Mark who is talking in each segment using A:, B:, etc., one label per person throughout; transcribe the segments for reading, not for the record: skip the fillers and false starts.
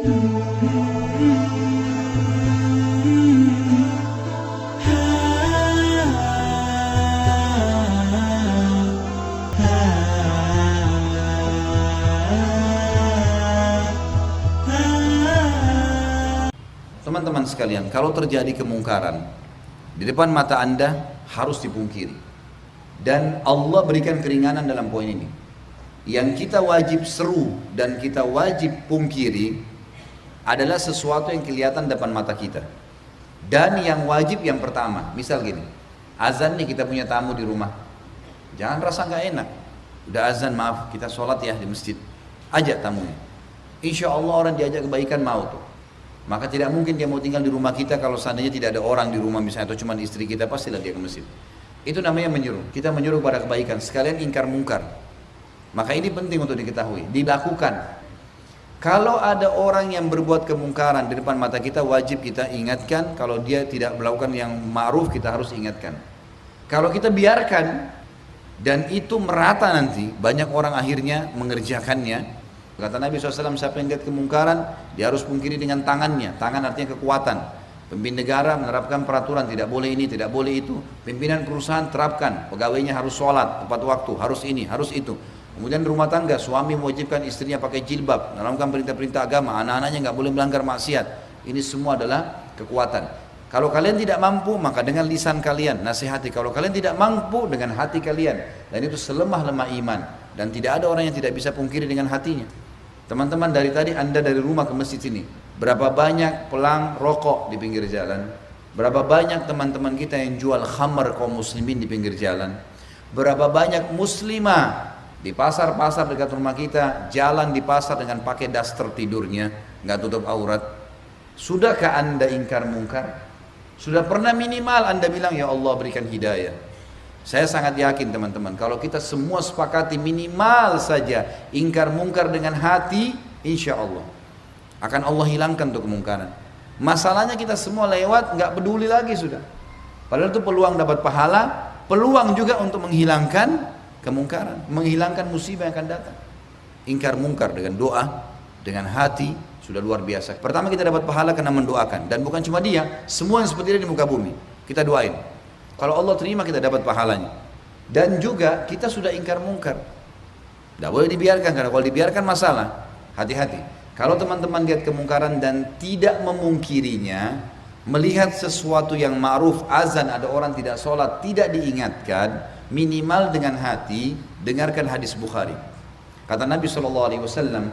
A: Teman-teman sekalian, kalau terjadi kemungkaran di depan mata Anda harus dipungkiri. Dan Allah berikan keringanan dalam poin ini. Yang kita wajib seru dan kita wajib pungkiri adalah sesuatu yang kelihatan depan mata kita. Dan yang wajib yang pertama, misal gini, azan nih kita punya tamu di rumah. Jangan rasa nggak enak. Udah azan, maaf kita sholat ya di masjid. Ajak tamunya. Insya Allah orang diajak kebaikan mau tuh. Maka tidak mungkin dia mau tinggal di rumah kita kalau seandainya tidak ada orang di rumah misalnya atau cuma istri kita, pastilah dia ke masjid. Itu namanya menyuruh. Kita menyuruh pada kebaikan, sekalian ingkar mungkar. Maka ini penting untuk diketahui, dilakukan. Kalau ada orang yang berbuat kemungkaran di depan mata kita, wajib kita ingatkan. Kalau dia tidak melakukan yang ma'ruf, kita harus ingatkan. Kalau kita biarkan dan itu merata nanti, banyak orang akhirnya mengerjakannya. Kata Nabi SAW, siapa yang lihat kemungkaran, dia harus pungkiri dengan tangannya. Tangan artinya kekuatan. Pemimpin negara menerapkan peraturan, tidak boleh ini, tidak boleh itu. Pimpinan perusahaan terapkan, pegawainya harus sholat tepat waktu, harus ini, harus itu. Kemudian rumah tangga, suami mewajibkan istrinya pakai jilbab, menerapkan perintah-perintah agama, anak-anaknya nggak boleh melanggar maksiat. Ini semua adalah kekuatan. Kalau kalian tidak mampu, maka dengan lisan kalian nasihati. Kalau kalian tidak mampu, dengan hati kalian. Dan itu selemah-lemah iman. Dan tidak ada orang yang tidak bisa pungkiri dengan hatinya. Teman-teman, dari tadi Anda dari rumah ke masjid ini, berapa banyak pelang rokok di pinggir jalan? Berapa banyak teman-teman kita yang jual khamar kaum muslimin di pinggir jalan? Berapa banyak muslimah di pasar-pasar dekat rumah kita, jalan di pasar dengan pakai daster tidurnya, nggak tutup aurat? Sudahkah Anda ingkar mungkar? Sudah pernah minimal Anda bilang, ya Allah berikan hidayah? Saya sangat yakin teman-teman, kalau kita semua sepakati minimal saja ingkar mungkar dengan hati, insya Allah akan Allah hilangkan tuh kemungkaran. Masalahnya kita semua lewat, nggak peduli lagi sudah. Padahal itu peluang dapat pahala, peluang juga untuk menghilangkan kemungkaran, menghilangkan musibah yang akan datang. Ingkar mungkar dengan doa, dengan hati, sudah luar biasa. Pertama kita dapat pahala karena mendoakan, dan bukan cuma dia, semua yang seperti dia di muka bumi kita doain. Kalau Allah terima, kita dapat pahalanya. Dan juga kita sudah ingkar mungkar. Tidak boleh dibiarkan, karena kalau dibiarkan masalah. Hati-hati. Kalau teman-teman lihat kemungkaran dan tidak memungkirinya, melihat sesuatu yang ma'ruf, azan ada orang tidak sholat, tidak diingatkan, minimal dengan hati, dengarkan hadis Bukhari. Kata Nabi SAW,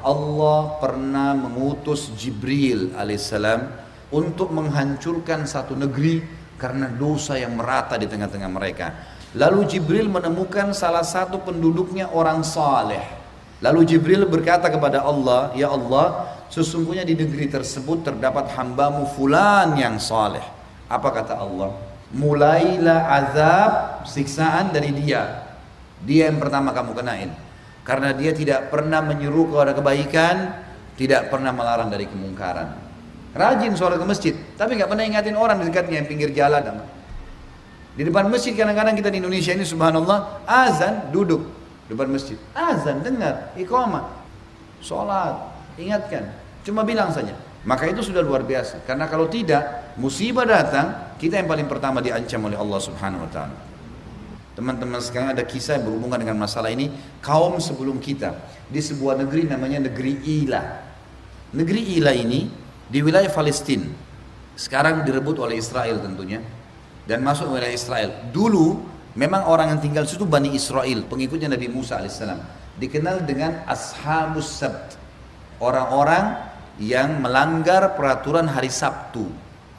A: Allah pernah mengutus Jibril alaihissalam untuk menghancurkan satu negeri karena dosa yang merata di tengah-tengah mereka. Lalu Jibril menemukan salah satu penduduknya orang saleh. Lalu Jibril berkata kepada Allah, ya Allah, sesungguhnya di negeri tersebut terdapat hambamu fulan yang saleh. Apa kata Allah? Mulailah azab, siksaan dari dia. Dia yang pertama kamu kenain. Karena dia tidak pernah menyuruh kepada kebaikan, tidak pernah melarang dari kemungkaran. Rajin sholat ke masjid, tapi nggak pernah ingatin orang di dekatnya yang pinggir jalan. Di depan masjid kadang-kadang kita di Indonesia ini subhanallah, azan duduk depan masjid, azan dengar, iqamah, sholat, ingatkan, cuma bilang saja. Maka itu sudah luar biasa. Karena kalau tidak, musibah datang, kita yang paling pertama diancam oleh Allah Subhanahu Wa Taala. Teman-teman sekarang ada kisah yang berhubungan dengan masalah ini. Kaum sebelum kita di sebuah negeri namanya negeri Ila. Negeri Ila ini di wilayah Palestina, sekarang direbut oleh Israel tentunya, dan masuk wilayah Israel. Dulu memang orang yang tinggal situ Bani Israel, pengikutnya Nabi Musa alaihissalam, dikenal dengan Ashabus Sabt, orang-orang yang melanggar peraturan hari Sabtu.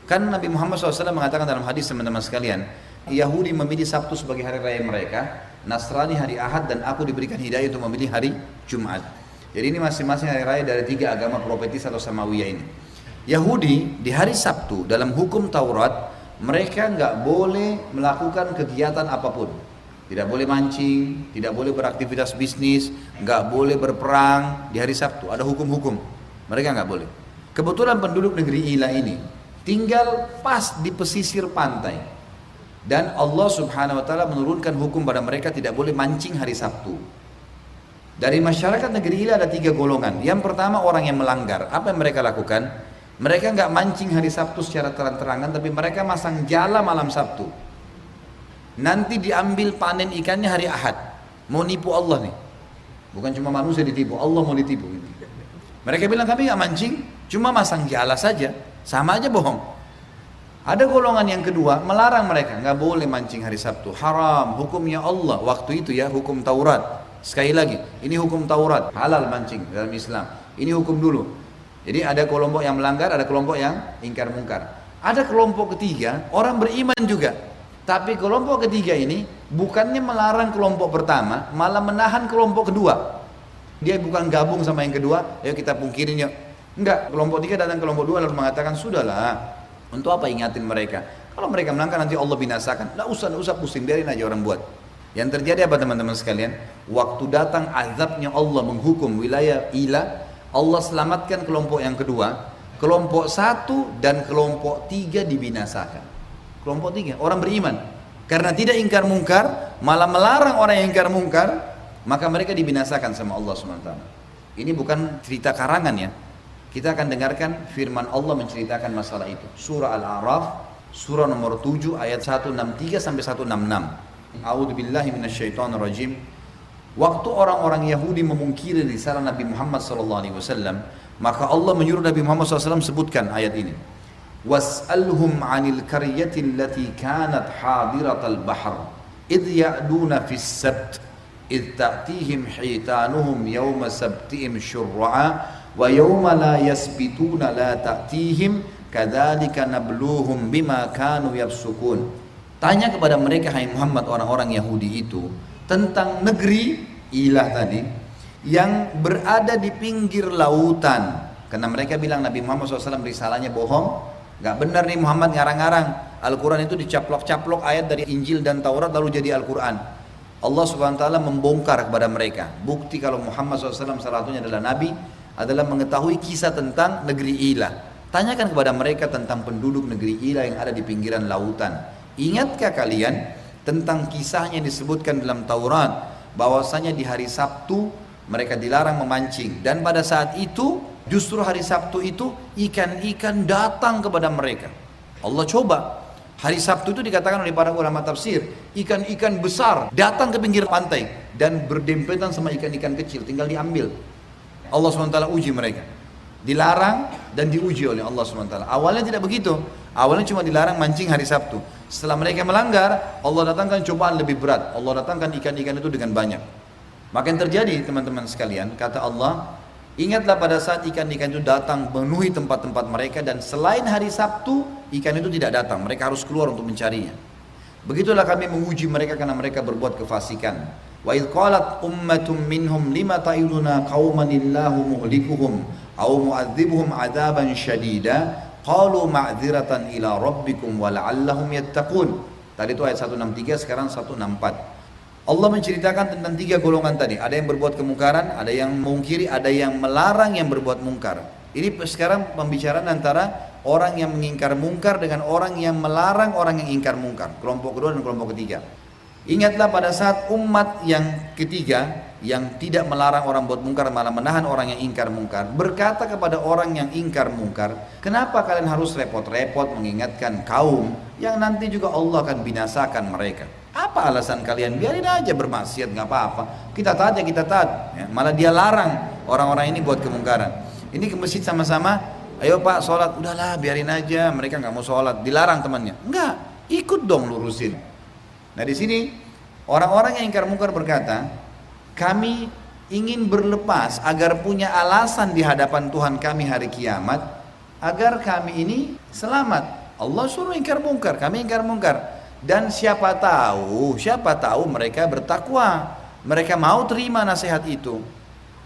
A: Kan Nabi Muhammad SAW mengatakan dalam hadis, teman-teman sekalian, Yahudi memilih Sabtu sebagai hari raya mereka, Nasrani hari Ahad, dan aku diberikan hidayah untuk memilih hari Jumat. Jadi ini masing-masing hari raya dari 3 agama profetis atau Samawiyah ini. Yahudi di hari Sabtu dalam hukum Taurat, mereka nggak boleh melakukan kegiatan apapun. Tidak boleh mancing, tidak boleh beraktivitas bisnis, nggak boleh berperang di hari Sabtu. Ada hukum-hukum, mereka nggak boleh. Kebetulan penduduk negeri Ila ini tinggal pas di pesisir pantai, dan Allah Subhanahu Wa Taala menurunkan hukum pada mereka tidak boleh mancing hari Sabtu. Dari masyarakat negeri Ila ada 3 golongan. Yang pertama orang yang melanggar. Apa yang mereka lakukan? Mereka nggak mancing hari Sabtu secara terang-terangan, tapi mereka masang jala malam Sabtu. Nanti diambil panen ikannya hari Ahad. Mau nipu Allah nih. Bukan cuma manusia ditipu, Allah mau ditipu. Mereka bilang kami nggak mancing, cuma masang jala saja. Sama aja bohong. Ada golongan yang kedua, melarang mereka, nggak boleh mancing hari Sabtu. Haram, hukumnya Allah. Waktu itu ya, hukum Taurat. Sekali lagi, ini hukum Taurat. Halal mancing dalam Islam. Ini hukum dulu. Jadi ada kelompok yang melanggar, ada kelompok yang ingkar mungkar. Ada kelompok ketiga, orang beriman juga. Tapi kelompok ketiga ini bukannya melarang kelompok pertama, malah menahan kelompok kedua. Dia bukan gabung sama yang kedua, ayo kita pungkirin yuk. Enggak, kelompok tiga datang kelompok dua lalu mengatakan, sudahlah, untuk apa ingatin mereka? Kalau mereka melanggar nanti Allah binasakan. Nggak usah pusing, biarin aja orang buat. Yang terjadi apa teman-teman sekalian? Waktu datang azabnya Allah menghukum wilayah Ila, Allah selamatkan kelompok yang kedua, kelompok 1 dan kelompok 3 dibinasakan. Kelompok 3, orang beriman. Karena tidak ingkar mungkar, malah melarang orang yang ingkar mungkar, maka mereka dibinasakan sama Allah SWT. Ini bukan cerita karangan ya. Kita akan dengarkan firman Allah menceritakan masalah itu. Surah Al-A'raf, surah nomor 7 ayat 163 sampai 166. A'udzubillahi minasyaitonirrajim. Waktu orang-orang Yahudi memungkiri risalah Nabi Muhammad SAW, maka Allah menyuruh Nabi Muhammad SAW sebutkan ayat ini. Was'alhum 'anil qaryati allati kanat hadiratal bahr idh ya'duna fis sabt idh ta'tihim hitanuhum yawma sabtihim syurra'a wa yawma la yasbituna la ta'tihim kadzalika nabluhum bima kanu yafsukun. Tanya kepada mereka hai Muhammad, orang-orang Yahudi itu, tentang negeri Ilah tadi yang berada di pinggir lautan. Karena mereka bilang Nabi Muhammad SAW risalahnya bohong. Gak benar nih Muhammad ngarang-ngarang. Al-Quran itu dicaplok-caplok ayat dari Injil dan Taurat lalu jadi Al-Quran. Allah SWT membongkar kepada mereka. Bukti kalau Muhammad SAW salah satunya adalah Nabi adalah mengetahui kisah tentang negeri Ilah. Tanyakan kepada mereka tentang penduduk negeri Ilah yang ada di pinggiran lautan. Ingatkah kalian tentang kisahnya yang disebutkan dalam Taurat, bahwasanya di hari Sabtu mereka dilarang memancing, dan pada saat itu justru hari Sabtu itu ikan-ikan datang kepada mereka. Allah coba. Hari Sabtu itu dikatakan oleh para ulama tafsir, ikan-ikan besar datang ke pinggir pantai dan berdempetan sama ikan-ikan kecil, tinggal diambil. Allah SWT uji mereka. Dilarang dan diuji oleh Allah SWT. Awalnya tidak begitu. Awalnya cuma dilarang mancing hari Sabtu. Setelah mereka melanggar, Allah datangkan cobaan lebih berat. Allah datangkan ikan-ikan itu dengan banyak. Maka yang terjadi teman-teman sekalian, kata Allah, ingatlah pada saat ikan-ikan itu datang memenuhi tempat-tempat mereka, dan selain hari Sabtu, ikan itu tidak datang. Mereka harus keluar untuk mencarinya. Begitulah kami menguji mereka karena mereka berbuat kefasikan. Wa idh qalat ummatum minhum lima ta'iduna qauman illahu muhlikuhum aw mu'adzibuhum 'adzaban syadida qalu ma'dziratan ila rabbikum wa la'allahum yattaqun. Tadi itu ayat 163, sekarang 164. Allah menceritakan tentang 3 golongan tadi. Ada yang berbuat kemungkaran, ada yang mengingkari, ada yang melarang yang berbuat mungkar. Ini sekarang pembicaraan antara orang yang mengingkar mungkar dengan orang yang melarang orang yang ingkar mungkar. Kelompok kedua dan kelompok ketiga. Ingatlah pada saat umat yang ketiga yang tidak melarang orang buat mungkar, malah menahan orang yang ingkar mungkar, berkata kepada orang yang ingkar mungkar, kenapa kalian harus repot-repot mengingatkan kaum yang nanti juga Allah akan binasakan mereka? Apa alasan kalian? Biarin aja bermaksiat, nggak apa-apa. Kita taat ya kita taat. Ya, malah dia larang orang-orang ini buat kemungkaran. Ini ke masjid sama-sama, ayo Pak sholat, udahlah biarin aja. Mereka nggak mau sholat, dilarang temannya. Enggak, ikut dong lurusin. Nah di sini orang-orang yang ingkar mungkar berkata, kami ingin berlepas agar punya alasan di hadapan Tuhan kami hari kiamat, agar kami ini selamat. Allah suruh ingkar mungkar, kami ingkar mungkar. Dan siapa tahu mereka bertakwa, mereka mau terima nasihat itu.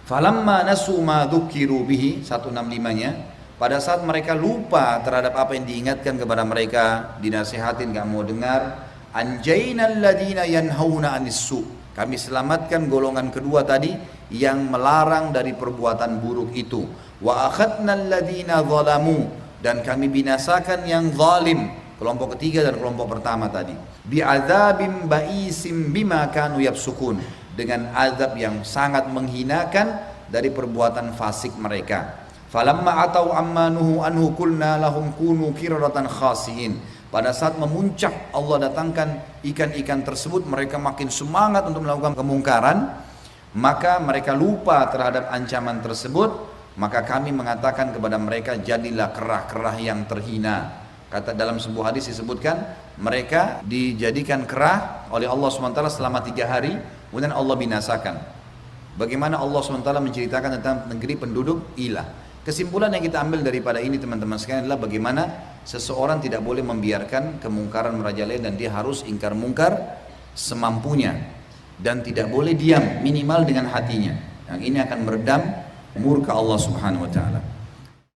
A: Falamma nasu ma dzukiru bihi, 165-nya, pada saat mereka lupa terhadap apa yang diingatkan kepada mereka, dinasihatin gak mau dengar, anjainal ladina yanhauna anis su, kami selamatkan golongan kedua tadi yang melarang dari perbuatan buruk itu. Wa akhadnal ladina zalamu, dan kami binasakan yang zalim, kelompok ketiga dan kelompok pertama tadi, bi'adzabim ba'isim bima kanu yafsukun, dengan azab yang sangat menghinakan dari perbuatan fasik mereka. Falamma atau amma nuhu anhu qulna lahum kunu qiradatan khasiin. Pada saat memuncak Allah datangkan ikan-ikan tersebut, mereka makin semangat untuk melakukan kemungkaran, maka mereka lupa terhadap ancaman tersebut, maka kami mengatakan kepada mereka, jadilah kerah-kerah yang terhina. Kata dalam sebuah hadis disebutkan, mereka dijadikan kerah oleh Allah SWT selama 3 hari, kemudian Allah binasakan. Bagaimana Allah SWT menceritakan tentang negeri penduduk Ilah. Kesimpulan yang kita ambil daripada ini teman-teman sekalian adalah bagaimana seseorang tidak boleh membiarkan kemungkaran merajalela dan dia harus ingkar mungkar semampunya. Dan tidak boleh diam, minimal dengan hatinya. Yang ini akan meredam murka Allah Subhanahu wa taala.